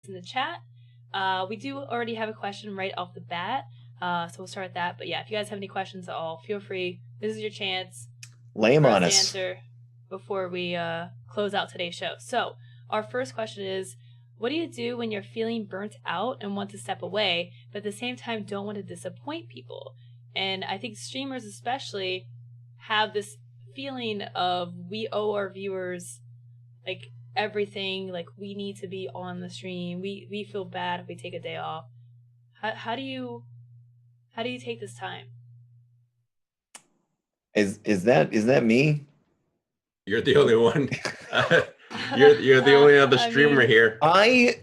in the chat. We do already have a question right off the bat, so we'll start with that. But yeah, if you guys have any questions at all, feel free. This is your chance. Lay them on to us. Answer before we close out today's show. So our first question is, what do you do when you're feeling burnt out and want to step away, but at the same time don't want to disappoint people? And I think streamers especially have this feeling of we owe our viewers like everything, like we need to be on the stream. We feel bad if we take a day off. How do you take this time? Is that me? You're the only one. You're the only other streamer here. I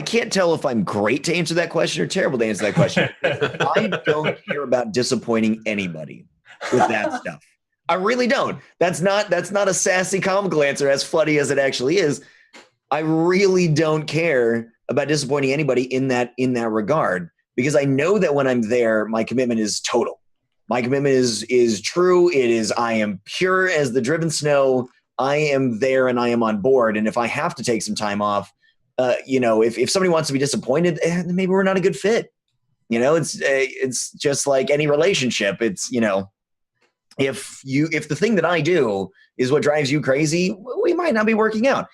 can't tell if I'm great to answer that question or terrible to answer that question. I don't care about disappointing anybody with that stuff. I really don't. That's not a sassy comical answer, as funny as it actually is. I really don't care about disappointing anybody in that regard, because I know that when I'm there, my commitment is total. My commitment is true. It is, I am pure as the driven snow. I am there and I am on board. And if I have to take some time off, if somebody wants to be disappointed, then maybe we're not a good fit. It's just like any relationship. It's, if the thing that I do is what drives you crazy, we might not be working out.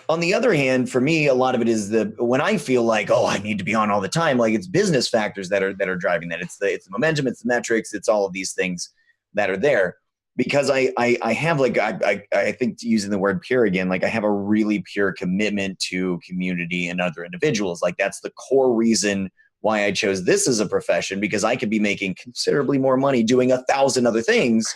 On the other hand, for me, a lot of it is when I feel like, oh, I need to be on all the time, like it's business factors that are driving that. It's the momentum, it's the metrics, it's all of these things that are there. Because I have I think using the word pure again, like I have a really pure commitment to community and other individuals. Like that's the core reason why I chose this as a profession, because I could be making considerably more money doing 1,000 other things.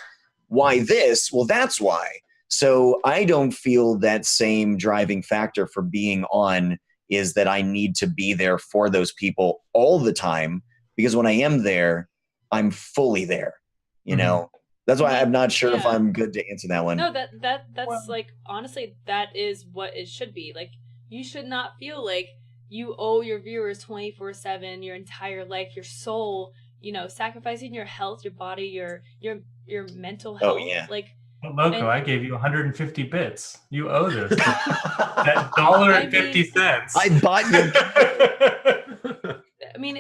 Why this? Well, that's why. So I don't feel that same driving factor for being on is that I need to be there for those people all the time, because when I am there, I'm fully there, That's why I'm not sure if I'm good to answer that one. No, that's like, honestly, that is what it should be. Like, you should not feel like you owe your viewers 24/7, your entire life, your soul, sacrificing your health, your body, your mental health. Oh, yeah. Like, Loco, I gave you 150 bits. You owe this. That $1.50. I bought you. I mean,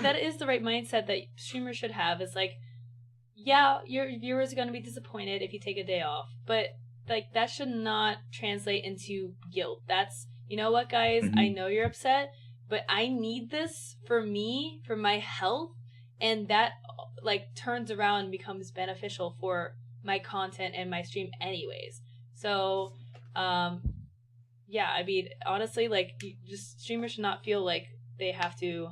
that is the right mindset that streamers should have. Is like, yeah, your viewers are going to be disappointed if you take a day off, but like that should not translate into guilt. That's, you know what, guys, I know you're upset, but I need this for me, for my health, and that like turns around and becomes beneficial for my content and my stream anyways. So, yeah, I mean, honestly, like, just streamers should not feel like they have to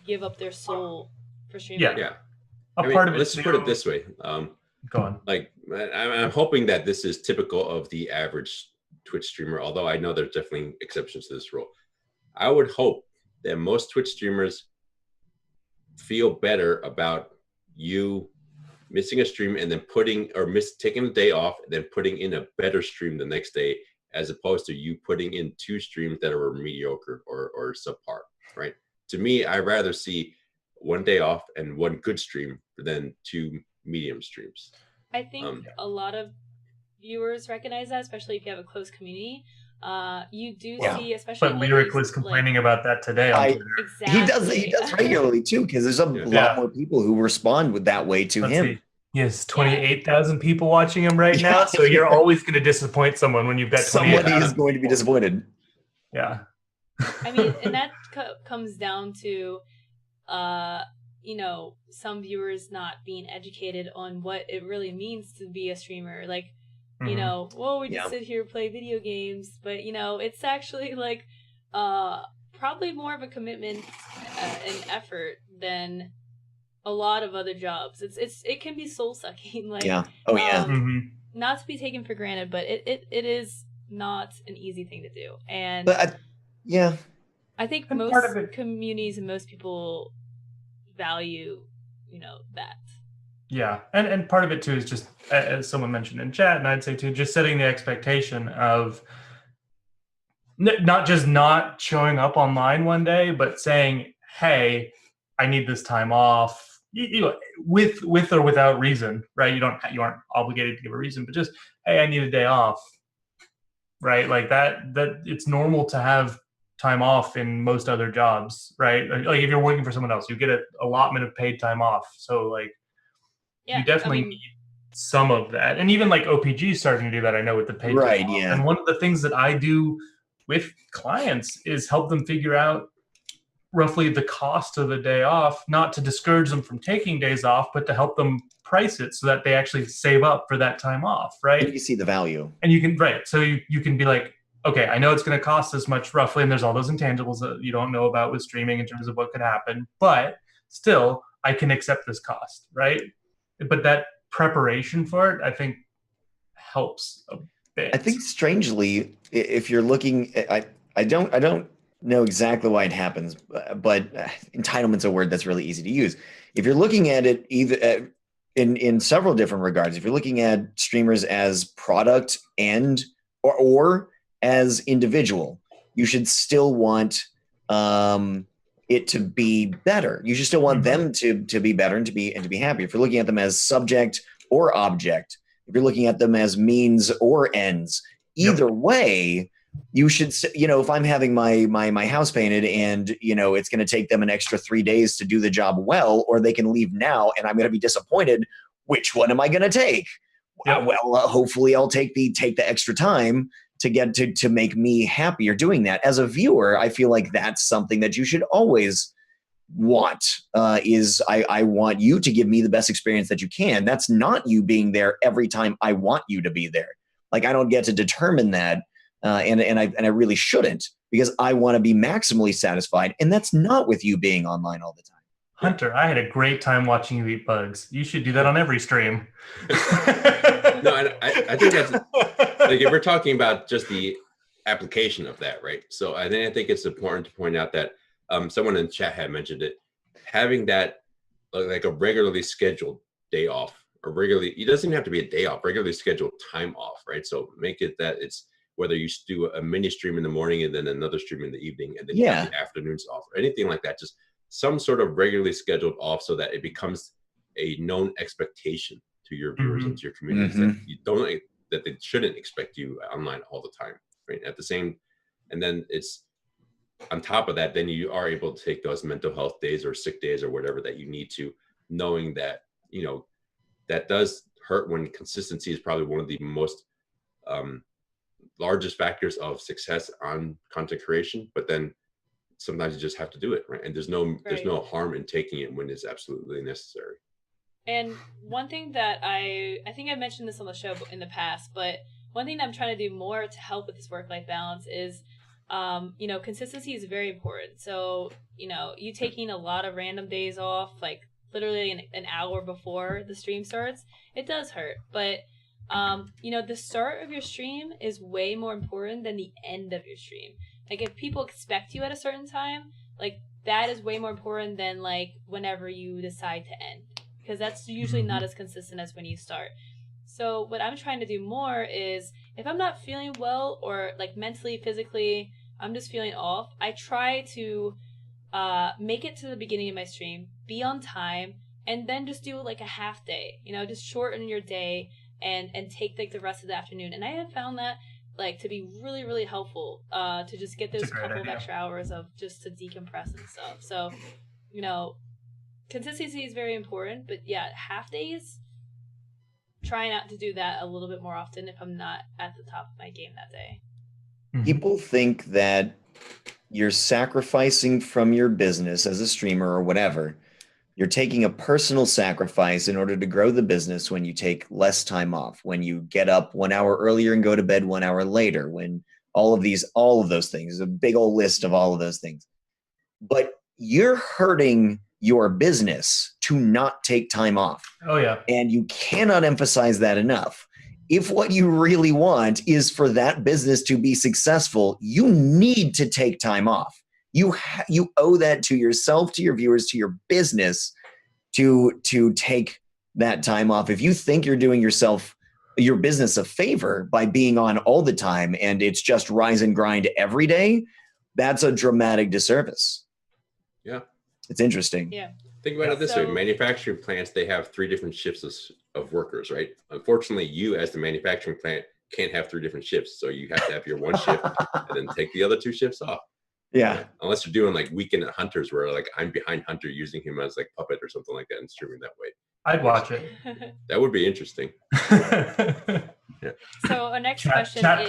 give up their soul for streaming. Yeah. Let's put it this way. Go on. Like, I'm hoping that this is typical of the average Twitch streamer, although I know there's definitely exceptions to this rule. I would hope that most Twitch streamers feel better about you missing a stream and then taking a day off and then putting in a better stream the next day, as opposed to you putting in 2 streams that are mediocre or subpar, right? To me, I'd rather see 1 day off and 1 good stream than 2 medium streams. I think a lot of viewers recognize that, especially if you have a close community. You do see, especially. But Lyric was complaining about that today on Twitter. Exactly. He does regularly too, because there's a lot more people who respond with that way to him. See. He has 28,000 people watching him right now, so you're always going to disappoint someone when you've got 28,000. Somebody is going to be disappointed. Yeah. I mean, and that comes down to, some viewers not being educated on what it really means to be a streamer. Like, we just sit here and play video games, but it's actually like probably more of a commitment and effort than a lot of other jobs. It can be soul sucking. Like, not to be taken for granted, but it is not an easy thing to do. And I think most communities and most people value that. Yeah, and part of it too is just, as someone mentioned in chat, and I'd say too, just setting the expectation of not just not showing up online one day, but saying, hey, I need this time off, with or without reason, right? You aren't obligated to give a reason, but just, hey, I need a day off. right? Like that it's normal to have time off in most other jobs, right? Like if you're working for someone else, you get an allotment of paid time off. So like you definitely need some of that. And even like OPG is starting to do that, I know, with the paid time off. Yeah. And one of the things that I do with clients is help them figure out roughly the cost of a day off, not to discourage them from taking days off, but to help them price it so that they actually save up for that time off, right? And you see the value. And you can, right. So you can be like, okay, I know it's going to cost this much roughly, and there's all those intangibles that you don't know about with streaming in terms of what could happen, but still I can accept this cost, right? But that preparation for it, I think, helps a bit. I think strangely, if you're looking, I don't know exactly why it happens, but entitlement's a word that's really easy to use. If you're looking at it either in several different regards, if you're looking at streamers as product and or as individual, you should still want it to be better. You should still want them to be better and to be happy. If you're looking at them as subject or object, if you're looking at them as means or ends, either way, you should, if I'm having my house painted and, it's going to take them an extra 3 days to do the job well, or they can leave now and I'm going to be disappointed, which one am I going to take? Well, hopefully I'll take the extra time to get to make me happier doing that. As a viewer, I feel like that's something that you should always want, is I want you to give me the best experience that you can. That's not you being there every time I want you to be there. Like, I don't get to determine that. And I really shouldn't, because I want to be maximally satisfied. And that's not with you being online all the time. Hunter, I had a great time watching you eat bugs. You should do that on every stream. No, I think that's, like, if we're talking about just the application of that, right? So I think it's important to point out that someone in chat had mentioned it, having that like a regularly scheduled day off, or it doesn't even have to be a day off, regularly scheduled time off, right? So make it that it's, whether you do a mini stream in the morning and then another stream in the evening and then you have the afternoons off, or anything like that, just some sort of regularly scheduled off so that it becomes a known expectation to your viewers and to your communities that they shouldn't expect you online all the time, right? And then it's on top of that, then you are able to take those mental health days or sick days or whatever that you need to, knowing that, that does hurt when consistency is probably one of the most largest factors of success on content creation, but then sometimes you just have to do it, right? And there's no harm in taking it when it's absolutely necessary. And one thing that I think I've mentioned this on the show in the past, but one thing that I'm trying to do more to help with this work-life balance is, consistency is very important. So, you taking a lot of random days off, like literally an hour before the stream starts, it does hurt. But the start of your stream is way more important than the end of your stream. Like, if people expect you at a certain time, like, that is way more important than like whenever you decide to end, because that's usually not as consistent as when you start. So what I'm trying to do more is, if I'm not feeling well, or like mentally, physically, I'm just feeling off, I try to make it to the beginning of my stream, be on time, and then just do like a half day, just shorten your day and take like the rest of the afternoon. And I have found that like to be really, really helpful, to just get those couple of extra hours of just to decompress and stuff. So, consistency is very important, but yeah, half days, try not to do that a little bit more often if I'm not at the top of my game that day. People think that you're sacrificing from your business as a streamer or whatever. You're taking a personal sacrifice in order to grow the business when you take less time off, when you get up 1 hour earlier and go to bed 1 hour later, when all of those things, there's a big old list of all of those things. But you're hurting your business to not take time off. Oh, yeah. And you cannot emphasize that enough. If what you really want is for that business to be successful, you need to take time off. You owe that to yourself, to your viewers, to your business, to take that time off. If you think you're doing your business a favor by being on all the time and it's just rise and grind every day, that's a dramatic disservice. Yeah. It's interesting. Yeah. Think about it this way. Manufacturing plants, they have 3 different shifts of workers, right? Unfortunately, you as the manufacturing plant can't have 3 different shifts, so you have to have your one shift and then take the other 2 shifts off. Yeah. Unless you're doing like Weekend at Hunters, where like I'm behind Hunter using him as like puppet or something like that and streaming that way. I'd watch it. That would be interesting. So our next Chat- question chat is